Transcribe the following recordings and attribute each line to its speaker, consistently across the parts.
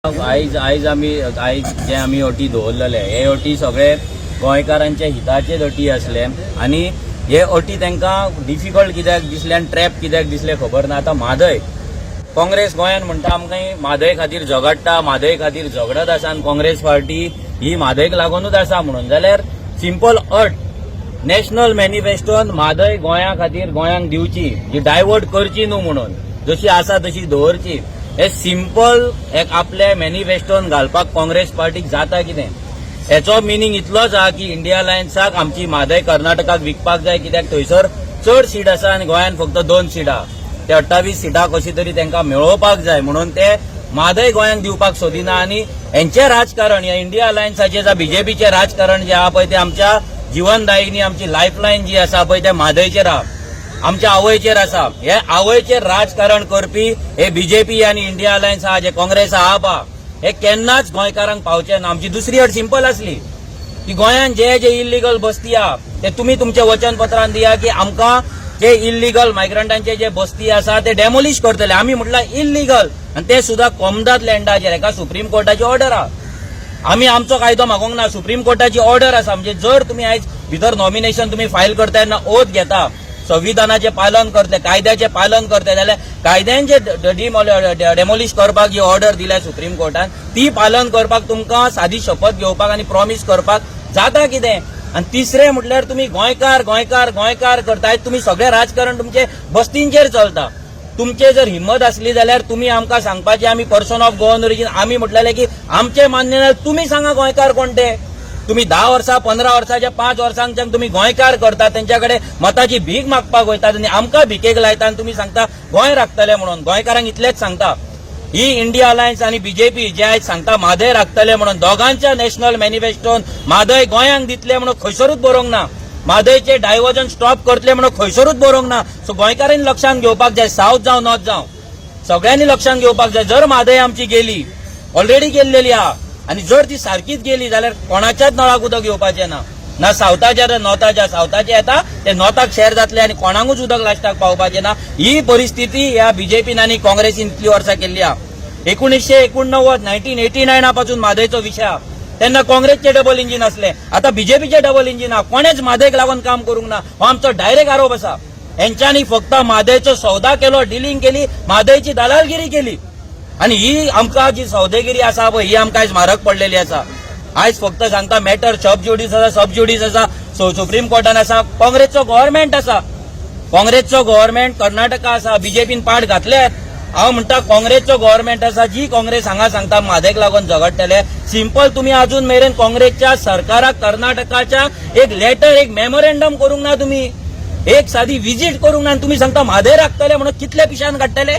Speaker 1: आयज जे आमी अटी दवरलेले हे अटी सगळे गोंयकारांच्या हिताचेच अटी असले आणि हे अटी तांकां डिफिकल्ट कित्याक दिसले आनी ट्रॅप कित्याक दिसले खबर ना। आतां म्हादय काँग्रेस गोंयान म्हणटा आमकां म्हादय खातीर झगडटा, म्हादय खातीर झगडत आसा आनी काँग्रेस पार्टी ही म्हादयक लागूनच आसा म्हणून, जाल्यार सिंपल अट नॅशनल मॅनिफेस्टोन म्हादय गोंया खातीर गोंयांक दिवची, जी डायवर्ट करची न्हू म्हणून, जशी आसा तशी दवरची। हे सिंपल एक आपले मॅनिफेस्टोन घालपाक काँग्रेस पार्टीक जाता कितें? हेचो मिनींग इतलोच आहा की इंडिया अलायन्साक आमची म्हादय कर्नाटकाक विकपाक जाय, कित्याक थंयसर चड सीट आसा आनी गोंयान फक्त 2 सिटां, ते 28 सिटां कशी तरी तांकां मेळोवपाक जाय म्हणून ते म्हादय गोंयांक दिवपाक सोदिना। आनी हेंचें राजकारण या इंडिया अलायन्साचें जा बीजेपीचें राजकारण जें आहा पळय तें आमच्या जीवनदायिनी आमची लायफलायन जी आसा पळय त्या म्हादयचेर आहा, आमच्या आवयचेर आसा। हे आवयचेर राजकारण करपी हे बीजेपी आनी इंडिया अलायन्स आहा, जे काँग्रेस आहा पहा, हे केन्नाच गोंयकारांक पावचे ना। आमची दुसरी अट सिंपल आसली की गोंयान जे इल्लीगल बस्ती आहा ते तुमी तुमच्या वचनपत्रान दिया की आमकां जे इल्लीगल मायग्रंटांचे जे बस्ती आसा ते डेमोलिश करतले। आमी म्हटलां इल्लीगल, आनी ते सुद्धा कोमदात लँडाचेर। हेका सुप्रीम कोर्टाची ऑर्डर आहा, आमी आमचो कायदो मागोंक ना, सुप्रीम कोर्टाची ऑर्डर आसा। म्हणजे जर तुमी आयज भितर नॉमिनेशन तुमी फायल करता तेन्ना ओथ घेता, संविधानाचे पालन करते, कायद्याचे पालन करते, जाल्यार कायद्यांचे डेमोलिश करपाक जी ऑर्डर दिल्या सुप्रीम कोर्टान ती पालन करपाक तुमकां सादी शपथ घेवपाक आनी प्रॉमिस करपाक जाता कितें? आनी तिसरें म्हटल्यार तुमी गोंयकार गोंयकार गोंयकार करताय, तुमी सगळे राजकारण तुमचे बस्तींचेर चलता। तुमचे जर हिम्मत असली जाल्यार तुमी आमकां सांगपाचें आमी पर्सन ऑफ गोवन ओरिजीन, आमी म्हटलेलें की आमचे मान्य ना, तुमी सांगा गोंयकार कोण ते। तुम्ही 10 वर्सां 15 वर्सांच्या 5 वर्सांच्यान तुम्ही गोंयकार करता, त्यांच्याकडे मताची भीक मागपाक वयतात आनी आमकां भिकेक लायता आनी तुमी सांगता गोंय राखतले म्हणून। गोंयकारांक इतलेंच सांगता, ही इंडिया अलायन्स आनी बीजेपी जे आयज सांगता म्हादय राखतले म्हणून, दोगांच्या नॅशनल मॅनिफेस्टोन म्हादय गोंयांक दितले म्हणून खंयसरूच बरोवंक ना, म्हादयचे डायव्हर्जन स्टॉप करतले म्हणून खंयसरूच बरोवंक ना। सो गोंयकारांनी लक्षांत घेवपाक जाय, साऊथ जावं नॉर्थ जावं सगळ्यांनी लक्षांत घेवपाक जाय। जर म्हादय आमची गेली, ऑलरेडी गेल्लेली आहा, आणि जर ती सारखीच गेली जाल्यार कोणाच्याच नळाक उदक येवपाचें ना, ना सावथाच्या ना नॉर्थाच्या। सावथाचे येता ते नॉर्थाक शेअर जातले आनी कोणाकूच उदक लास्टाक पावपाचें ना। ही परिस्थिती ह्या बीजेपीन आनी काँग्रेसीन इतली वर्सां केल्ली आहा। 1989 1989 पासून म्हादयचो विशय आहा, तेन्ना काँग्रेसचे डबल इंजीन असले, आता बीजेपीचे डबल इंजीन आहा। कोणेच म्हादयक लागून काम करूंक ना, हो आमचो डायरेक्ट आरोप आसा। हेंच्यांनी फक्त म्हादयचो सौदा केलो, डिलिंग केली, म्हादयची दलालगिरी केली, आणि ही आमकां जी सौदेगिरी आसा पळय ही आमकां आयज म्हारग पडलेली आसा। आयज फक्त सांगता मॅटर सब ज्युडिस आसा, सब ज्युडिस आसा, सुप्रीम कोर्टान आसा, काँग्रेसचो गव्हर्नमेंट आसा, काँग्रेसचो गव्हर्नमेंट कर्नाटका आसा, बीजेपीन पाड घातल्यात। हांव म्हणटा काँग्रेसचो गव्हर्नमेंट आसा, जी काँग्रेस हांगा सांगता म्हादयक लागून झगडटले। सिंपल तुम्ही अजून मेरेन काँग्रेसच्या सरकाराक कर्नाटकाच्या एक लेटर, एक मेमोरेंडम करूंक ना, तुम्ही एक साधी विजीट करूंक ना, तुम्ही सांगता म्हादय राखतले म्हणून कितले पिशान काडटले?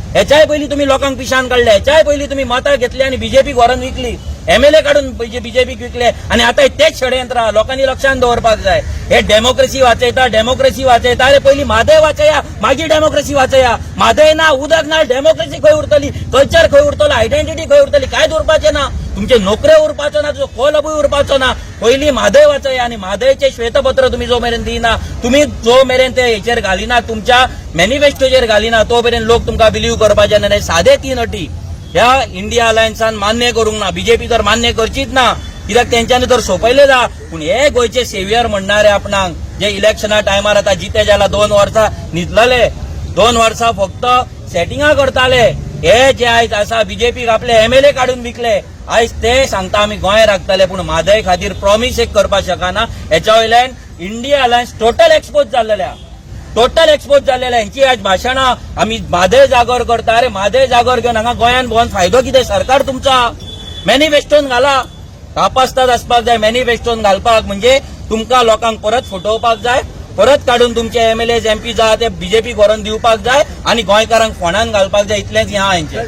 Speaker 1: ह्याच्याय पयलीं तुम्ही लोकांक पिशान काढले, ह्याच्याय पयलीं तुम्ही मतां घेतली आणि बीजेपीक व्हरून विकली, एमएलए काढून बीजेपीक विकले, आणि आता तेच षडयंत्र आहा। लोकांनी लक्षांत दवरपाक जाय, हे डेमोक्रेसी वाचयता, डेमोक्रेसी वाचयता। अरे पयलीं म्हादय वाचया, मागीर डेमोक्रेसी वाचया। म्हादय ना, उदक ना, डेमोक्रेसी खंय उरतली, कल्चर खंय उरतलो, आयडेंटिटी खंय उरतली, कांयच उरपाचें ना, तुमचे नोकऱ्यो उरपाचो ना, तुजो कोलबूय उरपाचो ना। पयलीं म्हादय वाचया, आणि म्हादयचे श्वेतपत्र तुम्ही जो मेरेन दिना, तुम्ही जो मेरेन ते हेचेर घालिना, तुमच्या मॅनिफेस्टोचेर घालिना, तो मेरेन लोक तुमकां बिलीव करपाचे ना। सादे 3 अटी ह्या इंडिया अलायन्सान मान्य करूंक ना, बीजेपी तर मान्य करचीच ना, कित्याक तेंच्यांनी तर सोंपयले जा। पूण हे गोंयचे सेव्हियर म्हणणारे आपणाक, जे इलेक्शना टायमार आता जिते जाला 2 वर्सां न्हिदलेले, 2 वर्सां फक्त सेटिंगां करताले, हे जे आयज आसा बीजेपीक आपले एमएलए काढून विकले, आयज ते सांगता आमी गोंय राखतले, पूण म्हादय खातीर प्रॉमिस एक करपाक शकना। हेच्या वयल्यान इंडिया अलायन्स टोटल एक्सपोज जाल्लेल्या, टोटल एक्सपोज जाल्लेल्या। हेंची आज भाशणां आमी म्हादय जागर करता, अरे म्हादय जागर घेवन हांगा गोंयान भोवन फायदो कितें? सरकार तुमचा मॅनिफेस्टोन घाला, कापास्ताद आसपाक जाय मॅनिफेस्टोन घालपाक, म्हणजे तुमकां लोकांक परत फटोवपाक जाय, परत काढून तुमचे एमएलए एमपी आहा ते बीजेपीक व्हरून दिवपाक जाय, आणि गोंयकारांक फोंडान घालपाक जाय, इतलेंच ह्या हेंचें।